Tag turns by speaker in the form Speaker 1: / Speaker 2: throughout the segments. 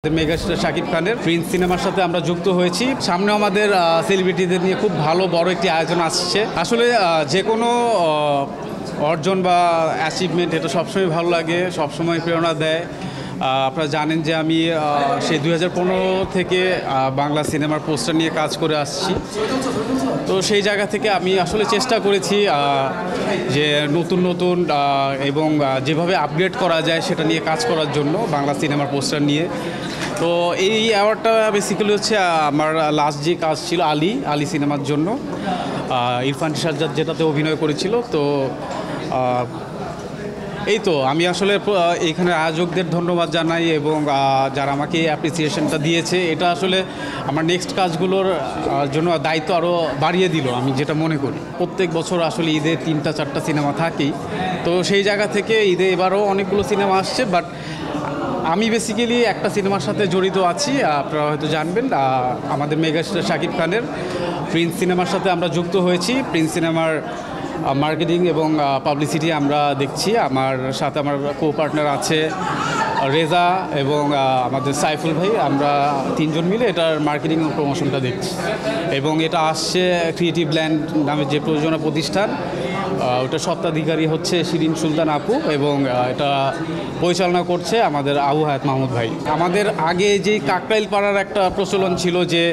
Speaker 1: Megastar Shakib খানের Prince সিনেমার সাথে আমরা যুক্ত হয়েছি। সামনে আমাদের সেলিব্রিটিদের নিয়ে খুব ভালো বড় একটি আয়োজন আসছে। আসলে যে কোনো অর্জন বা অ্যাচিভমেন্ট এটা সবসময় ভালো লাগে, সবসময় প্রেরণা দেয়। আপনারা জানেন যে আমি সেই 2015 থেকে বাংলা সিনেমার পোস্টার নিয়ে কাজ করে আসছি। তো সেই জায়গা থেকে আমি আসলে চেষ্টা করেছি যে নতুন নতুন এবং যেভাবে আপগ্রেড করা যায় সেটা নিয়ে কাজ করার জন্য বাংলা সিনেমার পোস্টার নিয়ে। তো এই অ্যাওয়ার্ডটা বেসিক্যালি হচ্ছে আমার লাস্ট যে কাজ ছিল আলী সিনেমার জন্য, ইরফান সাজ্জাদ যেটাতে অভিনয় করেছিল। তো এই তো আমি আসলে এইখানে আয়োজকদের ধন্যবাদ জানাই এবং যারা আমাকে অ্যাপ্রিসিয়েশনটা দিয়েছে, এটা আসলে আমার নেক্সট কাজগুলোর জন্য দায়িত্ব আরও বাড়িয়ে দিল আমি যেটা মনে করি। প্রত্যেক বছর আসলে ঈদে 3-4টা সিনেমা থাকেই, তো সেই জায়গা থেকে ঈদে এবারও অনেকগুলো সিনেমা আসছে। বাট আমি বেসিক্যালি একটা সিনেমার সাথে জড়িত আছি, আপনারা হয়তো জানবেন। আমাদের মেগাস্টার শাকিব খানের প্রিন্স সিনেমার সাথে আমরা যুক্ত হয়েছি। প্রিন্স সিনেমার মার্কেটিং এবং পাবলিসিটি আমরা দেখছি। আমার সাথে আমার কো পার্টনার আছে রেজা এবং আমাদের সাইফুল ভাই। আমরা তিনজন মিলে এটার মার্কেটিং এবং প্রমোশনটা দেখছি। এবং এটা আসছে ক্রিয়েটিভ ল্যান্ড নামে যে প্রযোজনা প্রতিষ্ঠান, ওটা স্বত্বাধিকারী হচ্ছে শিরিন সুলতান আপু এবং এটা পরিচালনা করছে আমাদের আবু হায়াত মাহমুদ ভাই। আমাদের আগে যেই কাকরাইল পাড়ার একটা প্রচলন ছিল, যে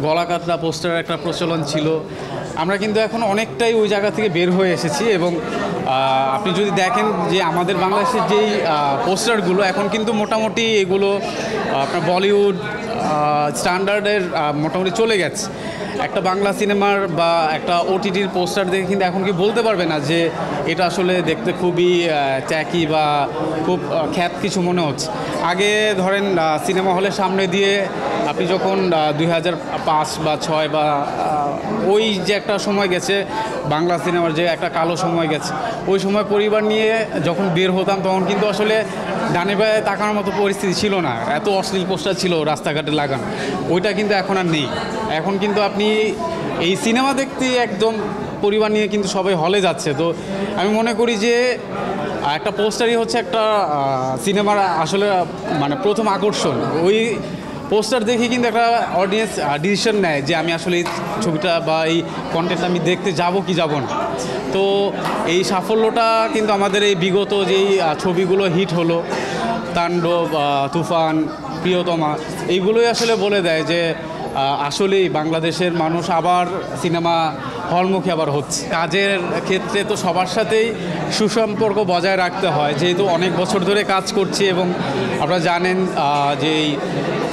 Speaker 1: গলা কাতরা পোস্টারের একটা প্রচলন ছিল, আমরা কিন্তু এখন অনেকটাই ওই জায়গা থেকে বের হয়ে এসেছি। এবং আপনি যদি দেখেন যে আমাদের বাংলাদেশের যেই পোস্টারগুলো এখন কিন্তু মোটামুটি এগুলো আপনার বলিউড স্ট্যান্ডার্ডের মোটামুটি চলে গেছে। একটা বাংলা সিনেমার বা একটা ওটিটির পোস্টার দেখে কিন্তু এখন কি বলতে পারবে না যে এটা আসলে দেখতে খুবই ট্যাকি বা খুব খ্যাত কিছু মনে হচ্ছে। আগে ধরেন সিনেমা হলের সামনে দিয়ে আপনি যখন 2005 বা 2006 বা ওই যে একটা সময় গেছে বাংলা সিনেমার, যে একটা কালো সময় গেছে, ওই সময় পরিবার নিয়ে যখন বের হতাম তখন কিন্তু আসলে ডানে বায়ে তাকানোর মতো পরিস্থিতি ছিল না। এত অশ্লীল পোস্টার ছিল রাস্তাঘাটে লাগানো, ওইটা কিন্তু এখন আর নেই। এখন কিন্তু আপনি এই সিনেমা দেখতে একদম পরিবার নিয়ে কিন্তু সবাই হলে যাচ্ছে। তো আমি মনে করি যে একটা পোস্টারই হচ্ছে একটা সিনেমার আসলে মানে প্রথম আকর্ষণ। ওই পোস্টার দেখে কিন্তু একটা অডিয়েন্স ডিসিশন নেয় যে আমি আসলে এই ছবিটা বা এই কন্টেন্ট আমি দেখতে যাব কি যাব না। তো এই সাফল্যটা কিন্তু আমাদের এই বিগত যেই ছবিগুলো হিট হলো, তাণ্ডব, তুফান, প্রিয়তমা, এইগুলোই আসলে বলে দেয় যে আসলেই বাংলাদেশের মানুষ আবার সিনেমা হলমুখী আবার হচ্ছে। কাজের ক্ষেত্রে তো সবার সাথেই সুসম্পর্ক বজায় রাখতে হয়, যেহেতু অনেক বছর ধরে কাজ করছি। এবং আপনারা জানেন যে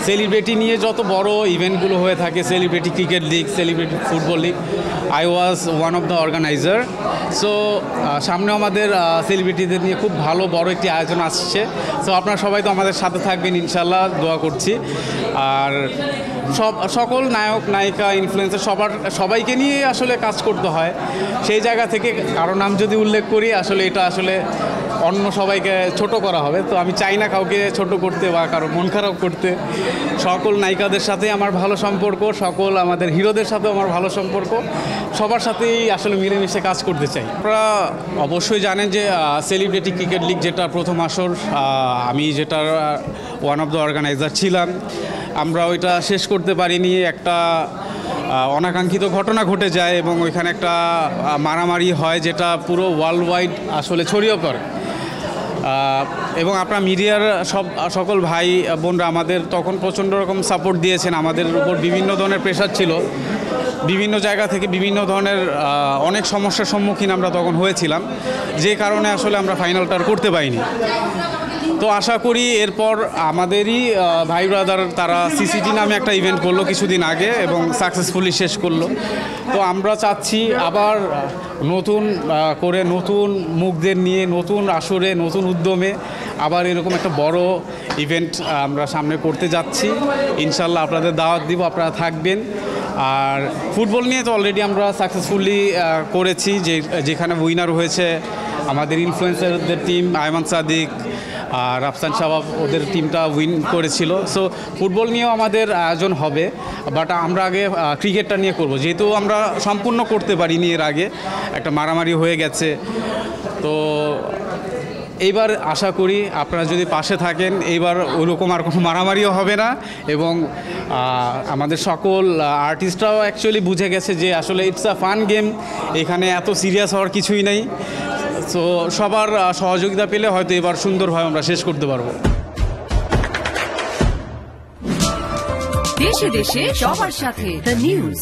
Speaker 1: সেলিব্রিটি নিয়ে যত বড় ইভেন্টগুলো হয়ে থাকে, celebrity cricket league, celebrity football league, I was one of the organiser. So সামনে আমাদের সেলিব্রিটিদের নিয়ে খুব ভালো বড় একটি আয়োজন আসছে। সো আপনারা সবাই তো আমাদের সাথে থাকবেন ইনশাল্লাহ, দোয়া করছি। আর সকল নায়ক নায়িকা ইনফ্লুয়েন্সার সবাইকে নিয়ে আসলে কাজ করতে হয়। সেই জায়গা থেকে কারো নাম যদি উল্লেখ করি, আসলে এটা আসলে অন্য সবাইকে ছোট করা হবে। তো আমি চাই না কাউকে ছোট করতে বা কারো মন খারাপ করতে। সকল নায়িকাদের সাথে আমার ভালো সম্পর্ক, সকল আমাদের হিরোদের সাথেও আমার ভালো সম্পর্ক, সবার সাথেই আসলে মিলেমিশে কাজ করতে চাই। আপনারা অবশ্যই জানেন যে সেলিব্রিটি ক্রিকেট লিগ যেটা প্রথম আসর, আমি যেটার ওয়ান অফ দ্য অর্গানাইজার ছিলাম, আমরা ওইটা শেষ করতে পারিনি। একটা অনাকাঙ্ক্ষিত ঘটনা ঘটে যায় এবং ওইখানে একটা মারামারি হয়, যেটা পুরো ওয়ার্ল্ড ওয়াইড আসলে ছড়িয়ে পড়ে। এবং আপনার মিডিয়ার সকল ভাই বোনরা আমাদের তখন প্রচণ্ড রকম সাপোর্ট দিয়েছেন। আমাদের উপর বিভিন্ন ধরনের প্রেশার ছিল, বিভিন্ন জায়গা থেকে বিভিন্ন ধরনের অনেক সমস্যার সম্মুখীন আমরা তখন হয়েছিলাম, যে কারণে আসলে আমরা ফাইনালটা করতে পারিনি। তো আশা করি এরপর আমাদেরই ভাই ব্রাদার তারা সিসিটি নামে একটা ইভেন্ট করলো কিছুদিন আগে এবং সাকসেসফুলি শেষ করলো। তো আমরা চাচ্ছি আবার নতুন করে নতুন মুখদের নিয়ে নতুন আসরে নতুন উদ্যমে আবার এরকম একটা বড় ইভেন্ট আমরা সামনে করতে যাচ্ছি। ইনশাল্লাহ আপনাদের দাওয়াত দিব, আপনারা থাকবেন। আর ফুটবল নিয়ে তো অলরেডি আমরা সাকসেসফুলি করেছি, যেখানে উইনার হয়েছে আমাদের ইনফ্লুয়েন্সারদের টিম, আয়মান সাদিক আর রাফসান শাবাব, ওদের টিমটা উইন করেছিল। সো ফুটবল নিয়েও আমাদের আয়োজন হবে, বাট আমরা আগে ক্রিকেটটা নিয়ে করব, যেহেতু আমরা সম্পূর্ণ করতে পারিনি এর আগে, একটা মারামারি হয়ে গেছে। তো এইবার আশা করি আপনারা যদি পাশে থাকেন এইবার ওরকম আর কোনো মারামারিও হবে না এবং আমাদের সকল আর্টিস্টরাও অ্যাকচুয়ালি বুঝে গেছে যে আসলে ইটস আ ফান গেম, এখানে এত সিরিয়াস হওয়ার কিছুই নেই। সো সবার সহযোগিতা পেলে হয়তো এবার সুন্দরভাবে আমরা শেষ করতে পারবো।
Speaker 2: দেশে দেশে সবার সাথে দ্য নিউজ।